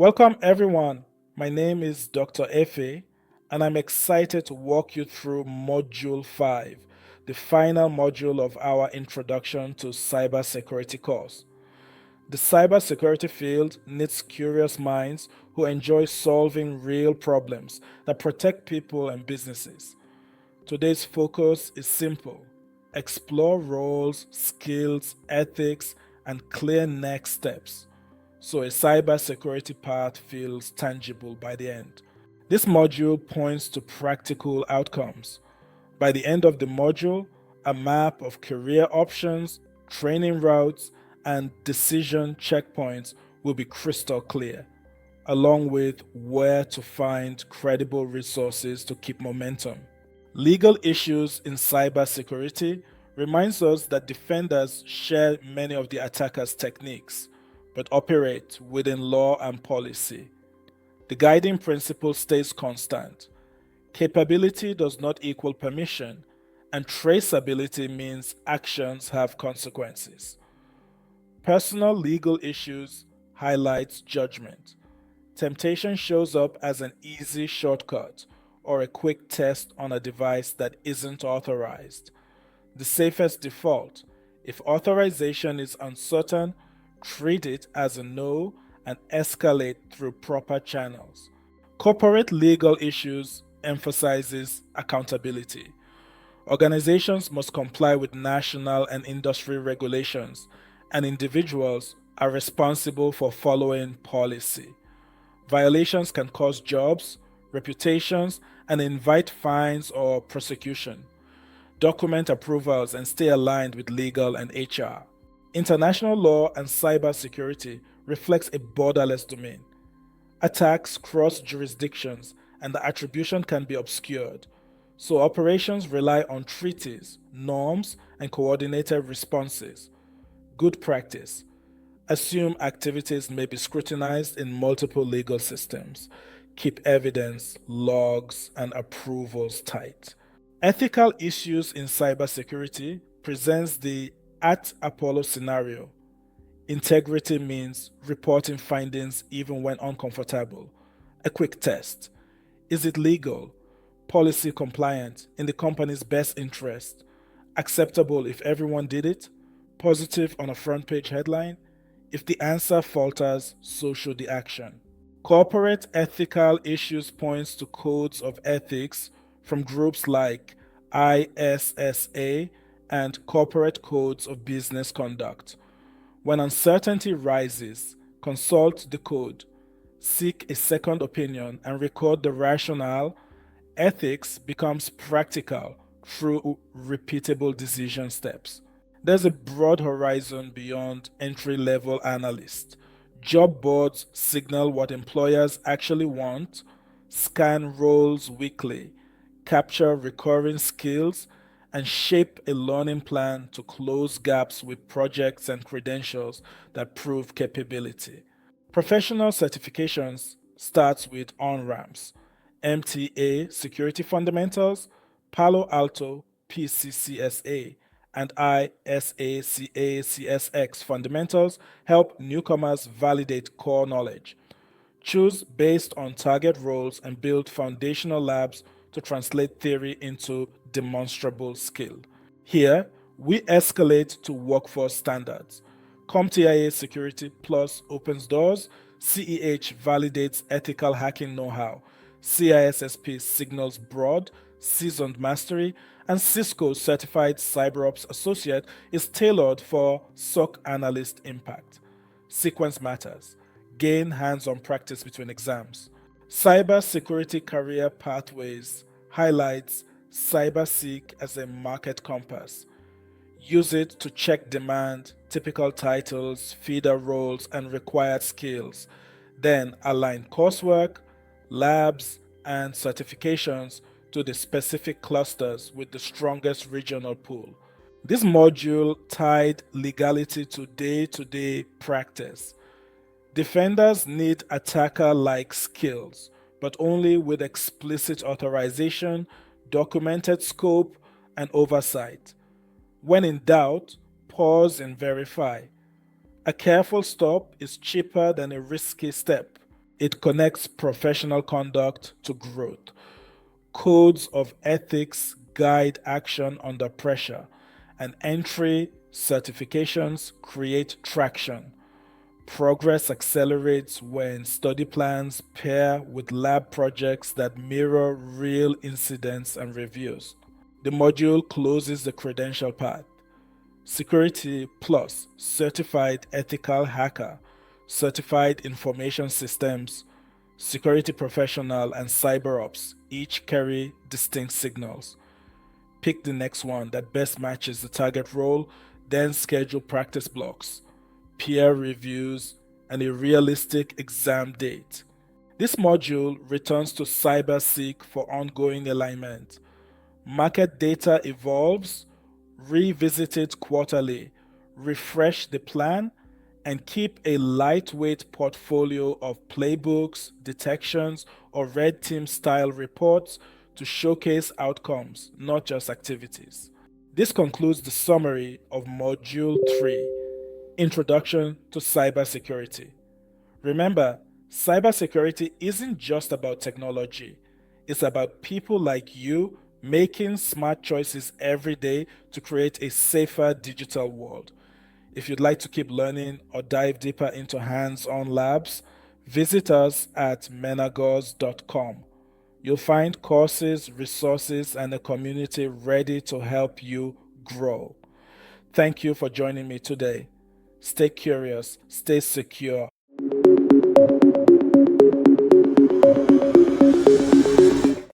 Welcome, everyone. My name is Dr. Efe, and I'm excited to walk you through Module 5, the final module of our Introduction to Cybersecurity course. The cybersecurity field needs curious minds who enjoy solving real problems that protect people and businesses. Today's focus is simple: explore roles, skills, ethics, and clear next steps so a cybersecurity path feels tangible by the end. This module points to practical outcomes. By the end of the module, a map of career options, training routes, and decision checkpoints will be crystal clear, along with where to find credible resources to keep momentum. Legal issues in cybersecurity reminds us that defenders share many of the attacker's techniques, but operate within law and policy. The guiding principle stays constant. Capability does not equal permission, and traceability means actions have consequences. Personal legal issues highlights judgment. Temptation shows up as an easy shortcut or a quick test on a device that isn't authorized. The safest default: if authorization is uncertain, treat it as a no and escalate through proper channels. Corporate legal issues emphasizes accountability. Organizations must comply with national and industry regulations, and individuals are responsible for following policy. Violations can cost jobs, reputations, and invite fines or prosecution. Document approvals and stay aligned with legal and HR. International law and cybersecurity reflects a borderless domain. Attacks cross jurisdictions and the attribution can be obscured, so operations rely on treaties, norms, and coordinated responses. Good practice: assume activities may be scrutinized in multiple legal systems. Keep evidence, logs, and approvals tight. Ethical issues in cybersecurity presents the at Apollo scenario. Integrity means reporting findings even when uncomfortable. A quick test: is it legal, policy compliant, in the company's best interest, acceptable if everyone did it, positive on a front page headline? If the answer falters, so should the action. Corporate ethical issues points to codes of ethics from groups like ISSA and corporate codes of business conduct. When uncertainty rises, consult the code, seek a second opinion, and record the rationale. Ethics becomes practical through repeatable decision steps. There's a broad horizon beyond entry level analyst. Job boards signal what employers actually want, scan roles weekly, capture recurring skills, and shape a learning plan to close gaps with projects and credentials that prove capability. Professional certifications starts with on-ramps: MTA Security Fundamentals, Palo Alto PCCSA, and ISACA CSX Fundamentals help newcomers validate core knowledge. Choose based on target roles and build foundational labs to translate theory into demonstrable skill. Here, we escalate to workforce standards. CompTIA Security Plus opens doors, CEH validates ethical hacking know how, CISSP signals broad, seasoned mastery, and Cisco Certified CyberOps Associate is tailored for SOC analyst impact. Sequence matters. Gain hands on practice between exams. Cybersecurity career pathways highlights CyberSeek as a market compass. Use it to check demand, typical titles, feeder roles, and required skills. Then align coursework, labs, and certifications to the specific clusters with the strongest regional pool. This module tied legality to day practice. Defenders need attacker like skills, but only with explicit authorization, documented scope, and oversight. When in doubt, pause and verify. A careful stop is cheaper than a risky step. It connects professional conduct to growth. Codes of ethics guide action under pressure, and entry certifications create traction. Progress accelerates when study plans pair with lab projects that mirror real incidents and reviews. The module closes the credential path. Security Plus, Certified Ethical Hacker, Certified Information Systems, Security Professional, and CyberOps each carry distinct signals. Pick the next one that best matches the target role, then schedule practice blocks, peer reviews, and a realistic exam date. This module returns to CyberSeek for ongoing alignment. Market data evolves, revisit it quarterly, refresh the plan, and keep a lightweight portfolio of playbooks, detections, or red team style reports to showcase outcomes, not just activities. This concludes the summary of Module 3, Introduction to Cybersecurity. Remember, cybersecurity isn't just about technology, it's about people like you making smart choices every day to create a safer digital world. If you'd like to keep learning or dive deeper into hands on labs, visit us at menagos.com. You'll find courses, resources, and a community ready to help you grow. Thank you for joining me today. Stay curious, stay secure,